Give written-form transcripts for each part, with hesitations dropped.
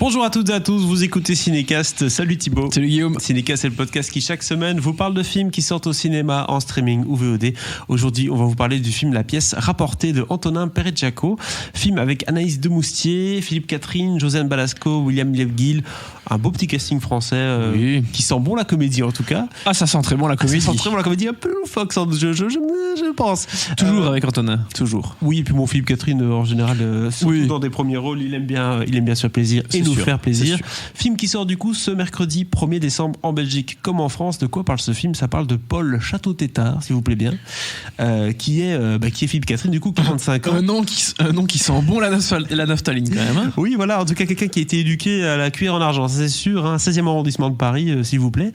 Bonjour à toutes et à tous, vous écoutez Cinécast. Salut Thibaut. Salut Guillaume. Cinécast, c'est le podcast qui chaque semaine vous parle de films qui sortent au cinéma, en streaming ou VOD. Aujourd'hui, on va vous parler du film La Pièce rapportée de Antonin Perecciacco. Film avec Anaïs Demoustier, Philippe Catherine, Josiane Balasco, William Levguil. Un beau petit casting français qui sent bon la comédie en tout cas. Ah, ça sent très bon la comédie. Ça sent très bon la comédie, un peu loufoque, je pense. Toujours avec Antonin, toujours. Oui, et puis mon Philippe Catherine en général, surtout dans des premiers rôles, il aime bien se faire plaisir et nous faire plaisir. Film qui sort du coup ce mercredi 1er décembre en Belgique comme en France. De quoi parle ce film ? Ça parle de Paul Château-Tétart, s'il vous plaît bien, qui est Philippe Catherine, du coup 45 ans. Un nom qui sent bon la naphtaline quand même. Hein. Oui, voilà, en tout cas quelqu'un qui a été éduqué à la cuillère en argent, c'est sûr, 16e arrondissement de Paris, s'il vous plaît,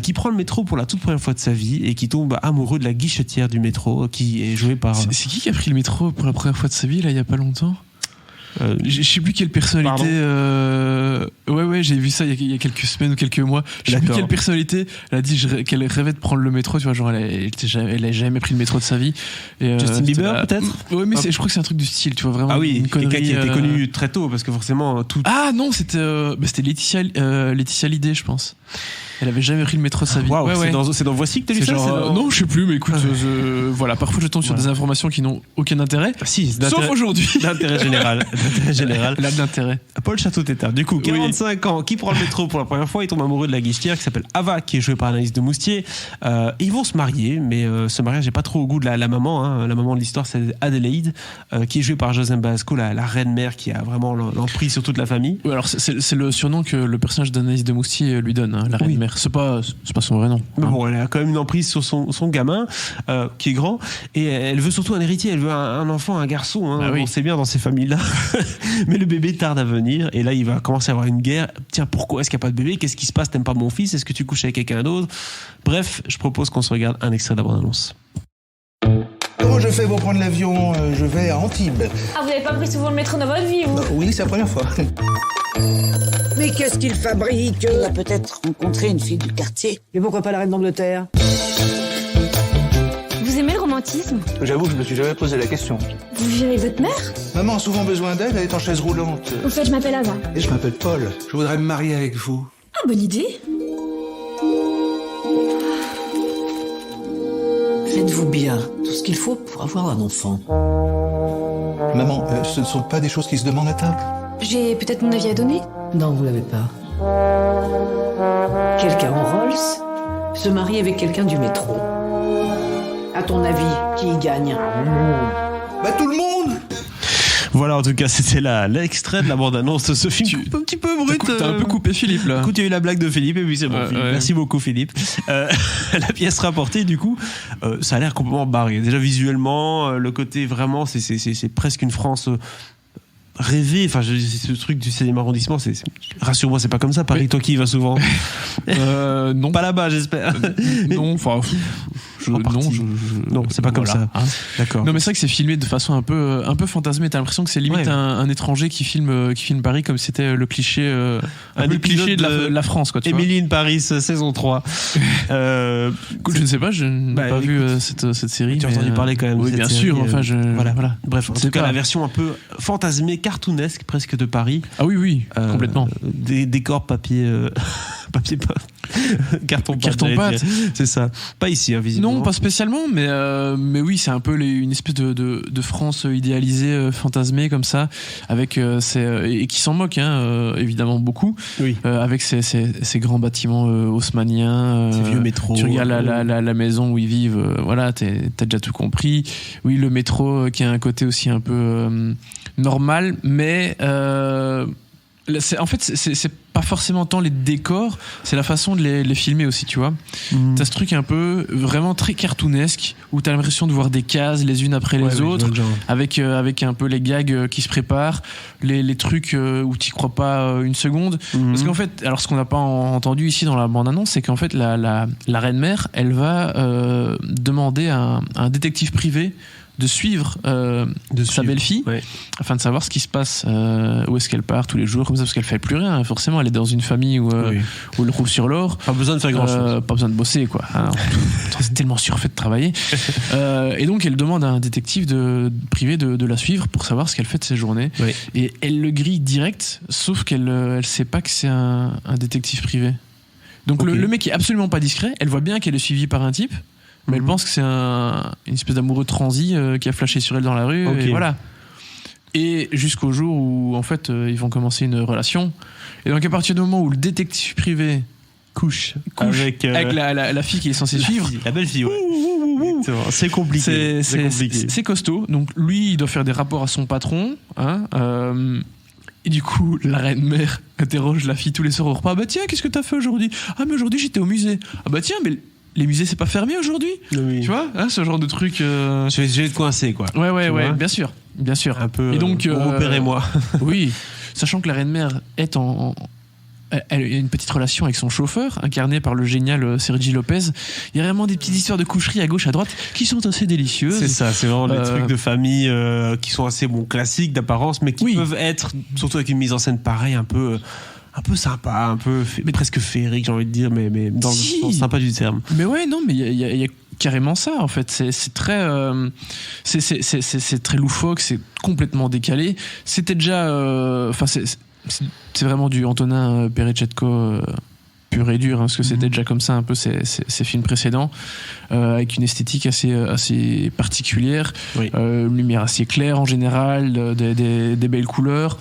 qui prend le métro pour la toute première fois de sa vie et qui tombe amoureux de la guichetière du métro, qui est jouée par... C'est qui a pris le métro pour la première fois de sa vie, là, il y a pas longtemps ? Je sais plus quelle personnalité. Ouais, j'ai vu ça il y a quelques semaines ou quelques mois. Je sais plus quelle personnalité. Elle a dit qu'elle rêvait de prendre le métro. Tu vois, genre elle a jamais pris le métro de sa vie. Et, Justin Bieber peut-être. Ouais, mais je crois que c'est un truc du style. Tu vois vraiment. Ah oui, quelqu'un qui a été connu très tôt parce que forcément tout. Ah non, c'était Laetitia Hallyday, je pense. Elle avait jamais pris le métro de sa vie. Wow, c'est dans Voici que t'as lu ça Non, je sais plus, mais écoute, voilà, parfois je tombe sur des informations qui n'ont aucun intérêt. Sauf aujourd'hui. D'intérêt général. Elle a de l'intérêt. Paul Château-Tétart, du coup, 45 ans, qui prend le métro pour la première fois, il tombe amoureux de la guichetière qui s'appelle Ava, qui est jouée par Anaïs Demoustier. Ils vont se marier, mais ce mariage n'est pas trop au goût de la maman. Hein. La maman de l'histoire, c'est Adélaïde, qui est jouée par Josiane Balasco, la reine-mère qui a vraiment l'emprise sur toute la famille. Oui, alors c'est le surnom que le personnage d'Anaïs Demoustier lui donne, hein, la reine-mère. C'est pas son vrai nom. Mais bon, elle a quand même une emprise sur son gamin, qui est grand, et elle veut surtout un héritier, elle veut un enfant, un garçon, hein. On sait bien dans ces familles-là. Mais le bébé tarde à venir, et là il va commencer à avoir une guerre. Tiens, pourquoi est-ce qu'il n'y a pas de bébé ? Qu'est-ce qui se passe ? T'aimes pas mon fils ? Est-ce que tu couches avec quelqu'un d'autre ? Bref, je propose qu'on se regarde un extrait de la bande-annonce. Comment je fais pour prendre l'avion ? Je vais à Antibes. Ah, vous n'avez pas pris souvent le métro dans votre vie, vous ? Oui, c'est la première fois. Mais qu'est-ce qu'il fabrique ? Il a peut-être rencontré une fille du quartier. Et pourquoi pas la reine d'Angleterre ? Vous aimez le romantisme ? J'avoue que je me suis jamais posé la question. Vous vivez avec votre mère ? Maman a souvent besoin d'aide, elle est en chaise roulante. Au fait, je m'appelle Ava. Et je m'appelle Paul. Je voudrais me marier avec vous. Ah, bonne idée. Faites-vous bien tout ce qu'il faut pour avoir un enfant. Maman, ce ne sont pas des choses qui se demandent à table. J'ai peut-être mon avis à donner ? Non, vous l'avez pas. Quelqu'un en Rolls se marie avec quelqu'un du métro. À ton avis, qui y gagne ? Bah tout le monde. Voilà, en tout cas, c'était l'extrait de la bande-annonce de ce film un petit peu brut. T'as un peu coupé Philippe, là. Écoute, il y a eu la blague de Philippe, et puis c'est bon. Philippe. Ouais. Merci beaucoup, Philippe. La pièce rapportée, du coup, ça a l'air complètement barré. Déjà, visuellement, le côté vraiment, c'est presque une France... rêver, enfin ce truc du 16e arrondissement, rassure-moi, c'est pas comme ça Paris, toi qui y vas souvent. Non, pas là-bas, j'espère. Non, enfin non, c'est pas comme ça. Hein. D'accord. Non, mais c'est vrai que c'est filmé de façon un peu fantasmée. T'as l'impression que c'est limite un étranger qui filme Paris comme si c'était le cliché, le cliché de la France, quoi. Emily in Paris, saison 3. Écoute, je ne sais pas, je n'ai pas vu cette série. Tu as entendu parler quand même. Oui, bien sûr. Enfin, voilà. Bref, en tout cas, la version un peu fantasmée, cartoonesque presque de Paris. Ah oui, complètement. Des décors papier carton pâte, c'est ça. Pas ici, hein, visiblement. Non, pas spécialement, mais oui, c'est un peu une espèce de France idéalisée, fantasmée comme ça, avec et qui s'en moque, hein, évidemment beaucoup. Oui. Avec ces grands bâtiments haussmanniens. Ces vieux métros. Tu regardes la maison où ils vivent, voilà, t'as déjà tout compris. Oui, le métro qui a un côté aussi un peu normal, mais en fait, c'est pas forcément tant les décors, c'est la façon de les filmer aussi, tu vois. T'as ce truc un peu vraiment très cartoonesque où t'as l'impression de voir des cases les unes après les autres, avec un peu les gags qui se préparent, les trucs où t'y crois pas une seconde. Parce qu'en fait, alors ce qu'on n'a pas entendu ici dans la bande-annonce, c'est qu'en fait la reine-mère, elle va demander à un détective privé de suivre sa belle-fille, afin de savoir ce qui se passe, où est-ce qu'elle part tous les jours, comme ça, parce qu'elle fait plus rien. Forcément, elle est dans une famille où elle roule sur l'or. Pas besoin de faire grand-chose. Pas besoin de bosser, quoi. Hein, c'est tellement surfait de travailler. Et donc, elle demande à un détective privé de la suivre pour savoir ce qu'elle fait de ses journées. Oui. Et elle le grille direct, sauf qu'elle sait pas que c'est un détective privé. Donc le mec est absolument pas discret. Elle voit bien qu'elle est suivie par un type, mais elle pense que c'est une espèce d'amoureux transi qui a flashé sur elle dans la rue. Et voilà. Et jusqu'au jour où en fait ils vont commencer une relation. Et donc à partir du moment où le détective privé couche avec la fille qui est censée suivre, la belle fille. C'est compliqué. C'est costaud. Donc lui, il doit faire des rapports à son patron. Et du coup, la reine-mère interroge la fille tous les soirs au repas. Bah tiens, qu'est-ce que t'as fait aujourd'hui ? Ah mais aujourd'hui j'étais au musée. Ah bah tiens, mais les musées c'est pas fermé aujourd'hui ? Oui. Tu vois, ce genre de truc. Je vais te coincer quoi. Ouais, bien sûr. Un peu. Et donc, repérez-moi. Oui, sachant que la reine-mère est elle a une petite relation avec son chauffeur, incarné par le génial Sergi Lopez. Il y a vraiment des petites histoires de coucherie à gauche, à droite, qui sont assez délicieuses. C'est ça, c'est vraiment des trucs de famille qui sont assez classiques d'apparence, mais qui peuvent être, surtout avec une mise en scène pareille, un peu sympa, un peu presque féerique, j'ai envie de dire, mais dans le sens sympa du terme. Mais ouais, non, mais il y a carrément ça en fait. C'est très, c'est très loufoque, c'est complètement décalé. C'était déjà, c'est vraiment du Antonin Perechetko pur et dur, hein, parce que c'était déjà comme ça un peu ces films précédents, avec une esthétique assez particulière, une lumière assez claire en général, des belles couleurs.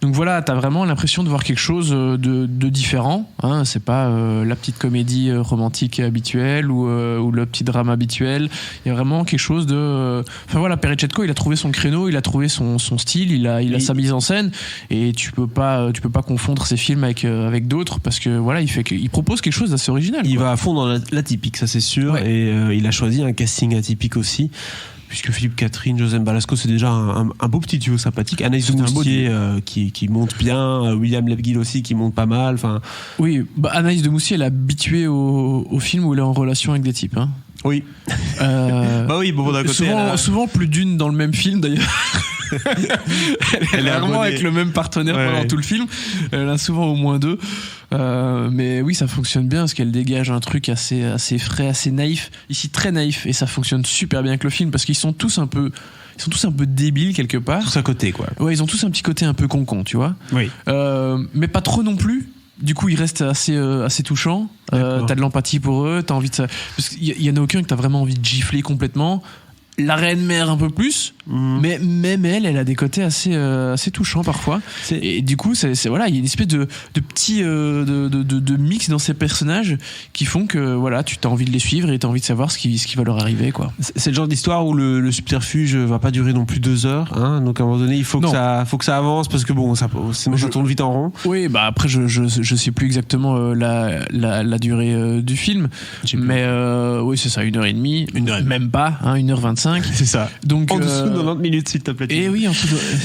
Donc voilà, t'as vraiment l'impression de voir quelque chose de différent, hein. C'est pas la petite comédie romantique habituelle ou le petit drame habituel. Il y a vraiment quelque chose de... Enfin voilà, Perechetko, il a trouvé son créneau, il a trouvé son style, il a sa mise en scène, et tu peux pas confondre ses films avec d'autres, parce que voilà, il propose quelque chose d'assez original. Il va à fond dans l'atypique, ça c'est sûr, et il a choisi un casting atypique aussi, puisque Philippe Catherine, Josem Balasco, c'est déjà un beau petit duo sympathique. Anaïs de Moustier qui monte bien, William Lebguil aussi qui monte pas mal. Oui, Anaïs de Moustier, elle est habituée au film où elle est en relation avec des types. Hein. Oui. D'un côté. Souvent plus d'une dans le même film d'ailleurs. Elle est rarement avec le même partenaire pendant tout le film. Elle a souvent au moins deux. Mais oui, ça fonctionne bien parce qu'elle dégage un truc assez frais, assez naïf. Ici, très naïf, et ça fonctionne super bien avec le film parce qu'ils sont tous un peu débiles quelque part. Tous à côté, quoi. Ouais, ils ont tous un petit côté un peu con, tu vois. Oui. Mais pas trop non plus. Du coup, ils restent assez touchants. T'as de l'empathie pour eux. T'as envie de... Parce qu'il y en a aucun que t'as vraiment envie de gifler complètement. La reine-mère un peu plus, mais même elle a des côtés assez touchants parfois. Et du coup, voilà, il y a une espèce de petit de mix dans ces personnages qui font que voilà, tu as envie de les suivre et tu as envie de savoir ce qui va leur arriver, quoi. C'est le genre d'histoire où le subterfuge va pas durer non plus 2 heures, hein, donc à un moment donné, il faut que ça avance, parce que bon, ça tourne vite en rond. Oui, après je sais plus exactement la durée du film, mais oui, c'est ça, 1h30, même pas, hein, 1h25. C'est ça. Donc, en dessous de 90 minutes, s'il te plaît. Et oui,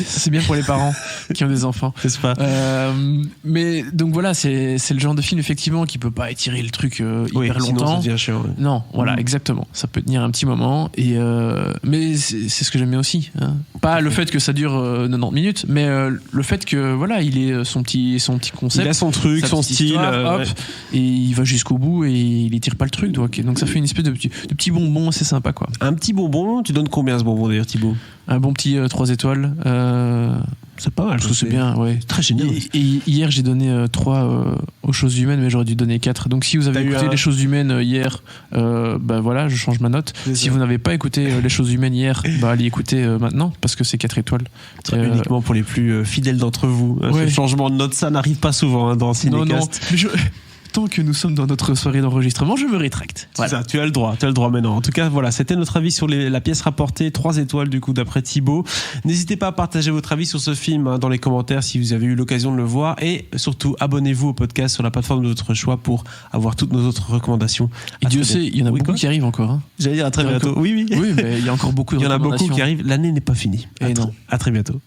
c'est bien pour les parents qui ont des enfants. C'est pas. Mais donc voilà, c'est le genre de film effectivement qui peut pas étirer le truc hyper longtemps. Sinon ça devient chiant. Ouais. Non, voilà, exactement. Ça peut tenir un petit moment. Mais c'est ce que j'aime bien aussi. Hein. Pas le fait que ça dure 90 minutes, mais le fait que voilà, il ait son petit concept. Il a son truc, son style, hop, et il va jusqu'au bout et il étire pas le truc. Donc ça fait une espèce de petit bonbon assez sympa, quoi. Un petit bonbon. Tu donnes combien ce bonbon d'ailleurs, Thibaut ? Un bon petit 3 étoiles. C'est pas mal. Je trouve que c'est bien, ouais. Très génial. Et hier, j'ai donné 3 aux choses humaines, mais j'aurais dû donner 4. Donc si vous avez écouté les choses humaines hier, voilà, je change ma note. Si vous n'avez pas écouté les choses humaines hier, allez écouter maintenant, parce que c'est 4 étoiles. Uniquement pour les plus fidèles d'entre vous. Ce changement de note, ça n'arrive pas souvent dans Cinécast. Non, mais tant que nous sommes dans notre soirée d'enregistrement, je me rétracte. Voilà. C'est ça, tu as le droit maintenant. En tout cas, voilà, c'était notre avis sur la pièce rapportée, 3 étoiles du coup d'après Thibaut. N'hésitez pas à partager votre avis sur ce film dans les commentaires si vous avez eu l'occasion de le voir, et surtout abonnez-vous au podcast sur la plateforme de votre choix pour avoir toutes nos autres recommandations. Et Dieu sait, il y en a beaucoup qui arrivent encore. Hein. J'allais dire à très bientôt. Oui, mais il y a encore beaucoup de recommandations. Il y en a beaucoup qui arrivent. L'année n'est pas finie. Et non. À très bientôt.